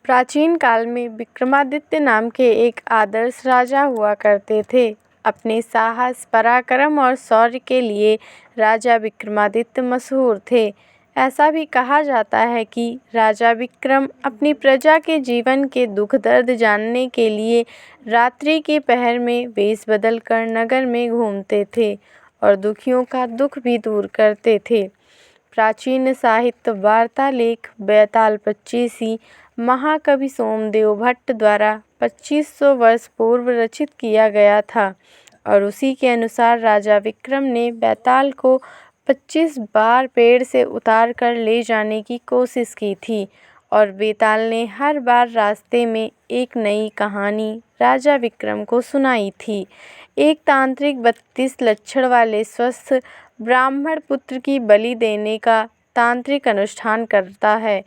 प्राचीन काल में विक्रमादित्य नाम के एक आदर्श राजा हुआ करते थे। अपने साहस, पराक्रम और शौर्य के लिए राजा विक्रमादित्य मशहूर थे। ऐसा भी कहा जाता है कि राजा विक्रम अपनी प्रजा के जीवन के दुख दर्द जानने के लिए रात्रि के पहर में वेश बदलकर नगर में घूमते थे और दुखियों का दुख भी दूर करते थे। प्राचीन साहित्य वार्तालेख बेताल पच्चीसी महाकवि सोमदेव भट्ट द्वारा 2500 वर्ष पूर्व रचित किया गया था और उसी के अनुसार राजा विक्रम ने बेताल को 25 बार पेड़ से उतार कर ले जाने की कोशिश की थी और बेताल ने हर बार रास्ते में एक नई कहानी राजा विक्रम को सुनाई थी। एक तांत्रिक 32 लक्षण वाले स्वस्थ ब्राह्मण पुत्र की बलि देने का तांत्रिक अनुष्ठान करता है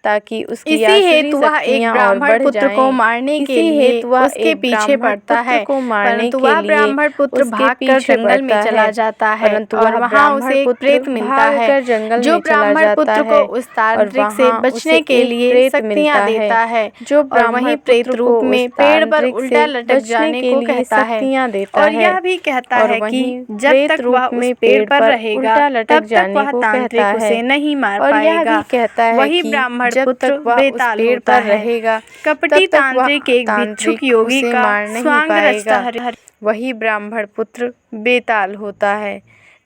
ताकि उसकी इसी हेतु वह एक ब्राह्मण पुत्र को मारने के लिए उसके पीछे पड़ता है, परंतु वह ब्राह्मण पुत्र भागकर जंगल में चला जाता है और वहां उसे एक प्रेत मिलता है जो ब्राह्मण पुत्र को उस तांत्रिक से बचने के लिए शक्तियां देता है, जो वही प्रेत रूप में पेड़ पर उल्टा लटक जाने को कहता है और यह भी कहता है कि जब तक वह उस पेड़ पर रहेगा तब तक वह तांत्रिक उसे नहीं मार पाएगा। वही ब्राह्मण पुत्र बेताल होता रहेगा। कपटी तांत्रिक एक भिक्षुक योगी का स्वांग रचता है। वही ब्राह्मण पुत्र बेताल होता है।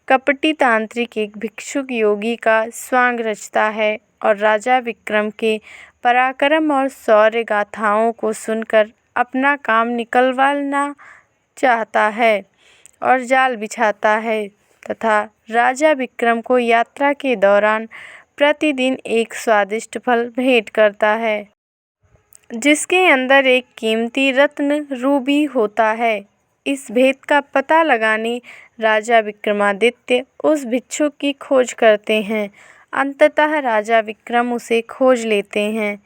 कपटी तांत्रिक एक भिक्षुक योगी का स्वांग रचता है और राजा विक्रम के पराक्रम और शौर्य गाथाओं को सुनकर अपना काम निकलवाना चाहता है और जाल बिछाता है तथा राजा विक्रम को यात्रा के दौरान प्रतिदिन एक स्वादिष्ट फल भेंट करता है जिसके अंदर एक कीमती रत्न रूबी होता है। इस भेद का पता लगाने राजा विक्रमादित्य उस भिक्षुक की खोज करते हैं। अंततः राजा विक्रम उसे खोज लेते हैं।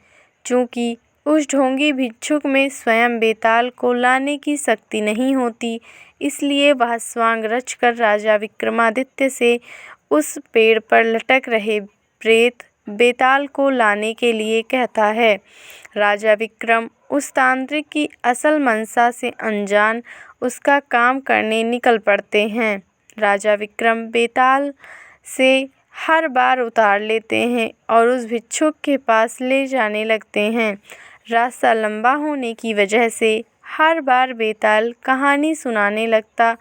चूँकि उस ढोंगी भिक्षुक में स्वयं बेताल को लाने की शक्ति नहीं होती, इसलिए वह स्वांग रचकर राजा विक्रमादित्य से उस पेड़ पर लटक रहे प्रेत बेताल को लाने के लिए कहता है। राजा विक्रम उस तांत्रिक की असल मंशा से अनजान उसका काम करने निकल पड़ते हैं। राजा विक्रम बेताल से हर बार उतार लेते हैं और उस भिक्षुक के पास ले जाने लगते हैं। रास्ता लंबा होने की वजह से हर बार बेताल कहानी सुनाने लगता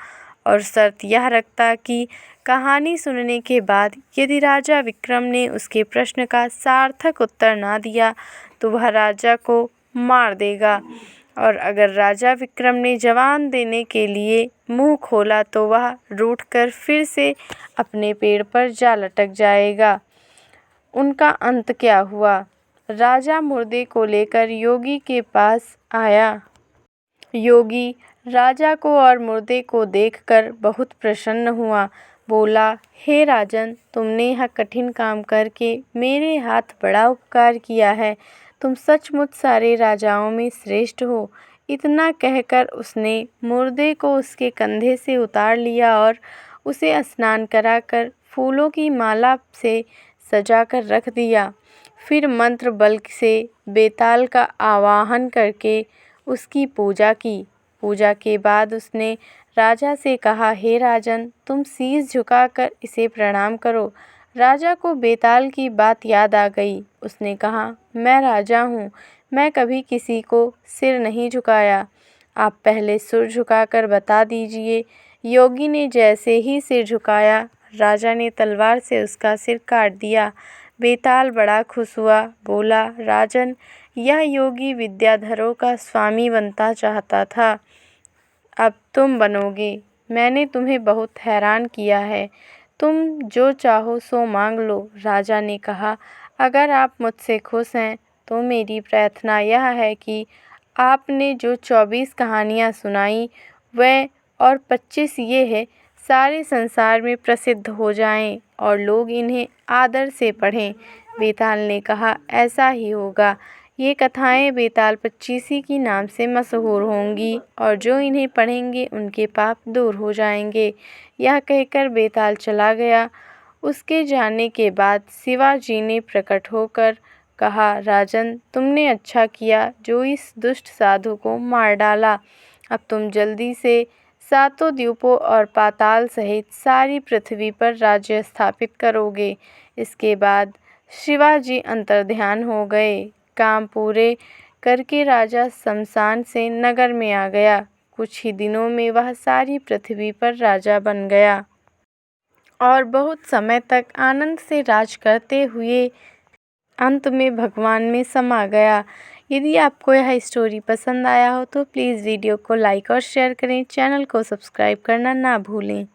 और शर्त यह रखता कि कहानी सुनने के बाद यदि राजा विक्रम ने उसके प्रश्न का सार्थक उत्तर ना दिया तो वह राजा को मार देगा और अगर राजा विक्रम ने जवाब देने के लिए मुंह खोला तो वह रूठकर फिर से अपने पेड़ पर जा लटक जाएगा। उनका अंत क्या हुआ? राजा मुर्दे को लेकर योगी के पास आया। योगी राजा को और मुर्दे को देखकर बहुत प्रसन्न हुआ। बोला, हे राजन, तुमने यह कठिन काम करके मेरे हाथ बड़ा उपकार किया है। तुम सचमुच सारे राजाओं में श्रेष्ठ हो। इतना कहकर उसने मुर्दे को उसके कंधे से उतार लिया और उसे स्नान कराकर फूलों की माला से सजाकर रख दिया। फिर मंत्र बल से बेताल का आवाहन करके उसकी पूजा की। पूजा के बाद उसने राजा से कहा, हे राजन, तुम शीश झुकाकर इसे प्रणाम करो। राजा को बेताल की बात याद आ गई। उसने कहा, मैं राजा हूँ, मैं कभी किसी को सिर नहीं झुकाया। आप पहले सिर झुकाकर बता दीजिए। योगी ने जैसे ही सिर झुकाया, राजा ने तलवार से उसका सिर काट दिया। बेताल बड़ा खुश हुआ। बोला, राजन, यह योगी विद्याधरों का स्वामी बनना चाहता था, अब तुम बनोगे। मैंने तुम्हें बहुत हैरान किया है। तुम जो चाहो सो मांग लो। राजा ने कहा, अगर आप मुझसे खुश हैं तो मेरी प्रार्थना यह है कि आपने जो 24 कहानियाँ सुनाई वह और 25 ये है, सारे संसार में प्रसिद्ध हो जाएं और लोग इन्हें आदर से पढ़ें। बेताल ने कहा, ऐसा ही होगा। ये कथाएं बेताल पच्चीसी की नाम से मशहूर होंगी और जो इन्हें पढ़ेंगे उनके पाप दूर हो जाएंगे। यह कहकर बेताल चला गया। उसके जाने के बाद शिवाजी ने प्रकट होकर कहा, राजन, तुमने अच्छा किया जो इस दुष्ट साधु को मार डाला। अब तुम जल्दी से सातों द्वीपों और पाताल सहित सारी पृथ्वी पर राज्य स्थापित करोगे। इसके बाद शिवाजी अंतर्ध्यान हो गए। काम पूरे करके राजा शमशान से नगर में आ गया। कुछ ही दिनों में वह सारी पृथ्वी पर राजा बन गया और बहुत समय तक आनंद से राज करते हुए अंत में भगवान में समा गया। यदि आपको यह स्टोरी पसंद आया हो तो प्लीज़ वीडियो को लाइक और शेयर करें। चैनल को सब्सक्राइब करना ना भूलें।